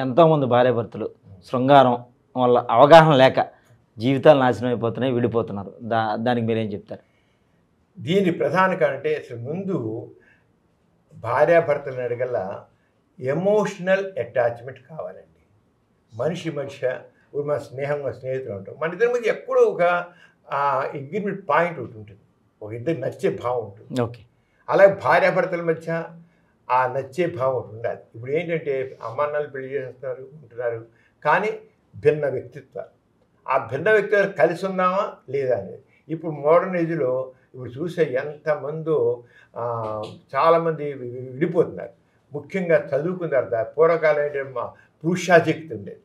ఎంతోమంది భార్యాభర్తలు శృంగారం వల్ల అవగాహన లేక జీవితాలు నాశనం అయిపోతున్నాయి, విడిపోతున్నారు. దానికి మీరేం చెప్తారు? దీని ప్రధాన కారణం అంటే అసలు ముందు భార్యాభర్తలను అడగల ఎమోషనల్ అటాచ్మెంట్ కావాలండి. మనిషి ఇప్పుడు మన స్నేహితులు ఉంటాం, మన ఇద్దరి మధ్య ఎక్కడో ఒక అగ్రిమెంట్ పాయింట్ ఒకటి ఉంటుంది, ఒక ఇద్దరు నచ్చే భావం ఉంటుంది. ఓకే. అలాగే భార్యాభర్తల మధ్య ఆ నచ్చే భావం ఒకటి ఉండాలి. ఇప్పుడు ఏంటంటే అమ్మానాలు పెళ్లి చేస్తున్నారు ఉంటున్నారు, కానీ భిన్న వ్యక్తిత్వాలు. ఆ భిన్న వ్యక్తిత్వాలు కలిసి ఉన్నామా లేదా అనేది ఇప్పుడు మోడర్న్ ఏజ్లో ఇప్పుడు చూసే ఎంతమందో చాలామంది విడిపోతున్నారు. ముఖ్యంగా చదువుకున్న తర్వాత పూర్వకాలం ఏంటంటే మా పురుషాధిక్యత ఉండేది.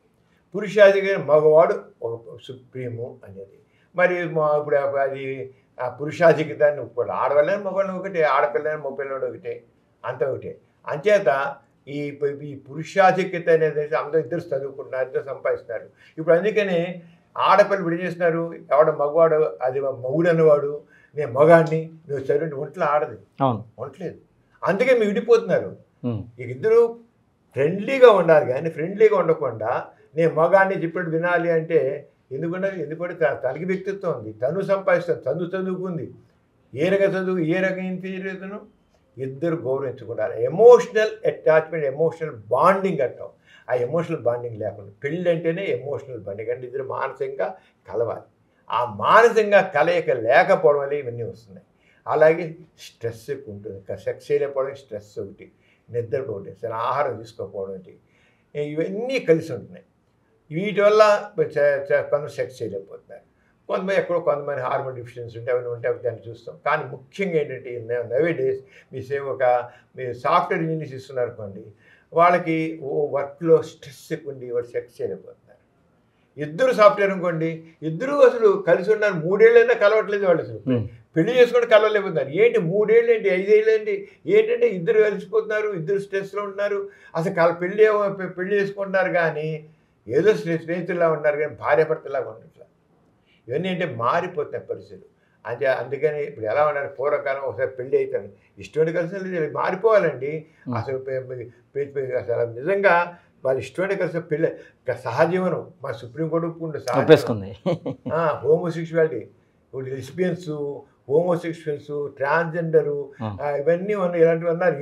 పురుషాధిక్యత మగవాడు ఒక సుప్రీము అనేది. మరి ఇప్పుడు అది ఆ పురుషాధిక్యతాన్ని ఇప్పుడు ఆడవాళ్ళని మగవాళ్ళని ఒకటే, ఆడపిల్లని మగపిల్లడు ఒకటే, అంత ఒకటే. అంచేత ఈ పురుషాధిక్యత అనేది అందరూ ఇద్దరు చదువుకుంటున్నారు, ఇద్దరు సంపాదిస్తున్నారు. ఇప్పుడు అందుకని ఆడపిల్లలు విడి చేస్తున్నారు, ఎవడ మగవాడు అది మగుడు అన్నవాడు నేను మగాడిని నువ్వు చదువు ఒంట్లో ఆడదు, ఒంట్లేదు, అందుకే మీరు విడిపోతున్నారు. ఇద్దరు ఫ్రెండ్లీగా ఉండాలి, కానీ ఫ్రెండ్లీగా ఉండకుండా నేను మగాడిని చెప్పినట్టు వినాలి అంటే ఎందుకంటే తనకి వ్యక్తిత్వం ఉంది, తను సంపాదిస్తాను, చదువుకుంది, ఏ రకం తెలియదును ఇద్దరు గౌరవించుకుంటారు. ఎమోషనల్ అటాచ్మెంట్, ఎమోషనల్ బాండింగ్ అంటాం. ఆ ఎమోషనల్ బాండింగ్ లేకుండా పెళ్ళి అంటేనే ఎమోషనల్ బాండింగ్ అంటే ఇద్దరు మానసికంగా కలవాలి. ఆ మానసికంగా కలయిక లేకపోవడం వల్ల ఇవన్నీ వస్తున్నాయి. అలాగే స్ట్రెస్ ఎక్కువ ఉంటుంది, సెక్స్ చేయలేకపోవడం స్ట్రెస్ ఒకటి, నిద్రపోవడం సరే, ఆహారం తీసుకోకపోవడం ఒకటి, ఇవన్నీ కలిసి ఉంటున్నాయి. వీటి వల్ల కొంతమంది సెక్స్ చేయలేకపోతున్నారు, కొంతమంది హార్మోన్ డిఫిషియన్సీ ఉంటే అవన్నీ ఉంటే దాన్ని చూస్తాం. కానీ ముఖ్యంగా ఏంటంటే నవే డేస్ మీరు సాఫ్ట్వేర్ ఇంజనీర్స్ ఇస్తున్నారు అనుకోండి, వాళ్ళకి వర్క్లో స్ట్రెస్ ఎక్కువ ఉండి వాళ్ళు సెక్స్ చేయలేకపోతున్నారు. ఇద్దరు సాఫ్ట్వేర్ అనుకోండి, ఇద్దరు అసలు కలిసి ఉన్నారు, 3 ఏళ్ళైనా కలవట్లేదు వాళ్ళు, అసలు పెళ్లి చేసుకుంటే కలవలేకపోతున్నారు. ఏంటి 3 ఏళ్ళు ఏంటి, 5 ఏళ్ళు ఏంటి, ఏంటంటే ఇద్దరు కలిసిపోతున్నారు, ఇద్దరు స్ట్రెస్లో ఉంటున్నారు. అసలు పెళ్లి చేసుకుంటున్నారు కానీ ఏదో స్నేహితుల్లా ఉన్నారు, కానీ భార్యాభర్తలాగా ఉండట్లేదు. ఇవన్నీ అంటే మారిపోతున్నాయి పరిస్థితులు. అందుకని ఇప్పుడు ఎలా ఉన్నారు, పూర్వకాలం ఒకసారి పెళ్ళి అవుతాను ఇష్టం కలిసి మారిపోవాలండి. అసలు అసలు నిజంగా వాళ్ళు ఇష్టమైన కలిసి పెళ్ళి సహజీవనం మా సుప్రీంకోర్టు ఒప్పుకుంటుంది. హోమోసెక్షువాలిటీ, ఇప్పుడు లెస్బియన్స్, హోమోసెక్షువల్స్, ట్రాన్స్జెండరు, ఇవన్నీ ఉన్నాయి, ఇలాంటివి ఉన్నారు,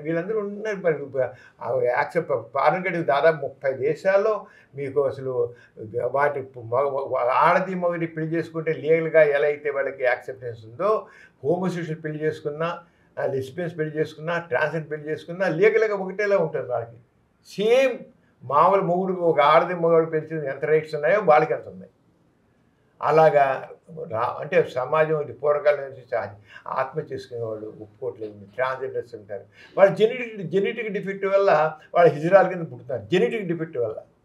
వీళ్ళందరూ ఉన్నారు. మరి యాక్సెప్ట్ ఫారెన్ కంట్రీస్ దాదాపు 30 దేశాల్లో మీకు అసలు వాటి ఆడది మగది పెళ్లి చేసుకుంటే లీగల్గా ఎలా అయితే వాళ్ళకి యాక్సెప్టెన్స్ ఉందో, హోమోసెక్షువల్ పెళ్లి చేసుకున్నా, లెస్బియన్స్ పెళ్లి చేసుకున్నా, ట్రాన్స్జెండర్ పెళ్లి చేసుకున్నా లీగల్గా ఒకటేలా ఉంటుంది వాళ్ళకి. సేమ్ మామూలు మొగుడు ఒక ఆడది మగవాడు పెంచిన ఎంత రైట్స్ ఉన్నాయో వాళ్ళకి ఎంత ఉన్నాయి. అలాగా అంటే సమాజం ఇది పూర్వకాలం నుంచి ఆత్మహత్య చేసుకునేవాళ్ళు ఒప్పుకోవట్లేదు, ట్రాన్స్జెండర్స్ ఉంటారు. వాళ్ళ జెనెటిక్ డిఫెక్ట్ వల్ల వాళ్ళ హిజరాల కింద పుట్టుతారు, జెనెటిక్ డిఫెక్ట్ వల్ల.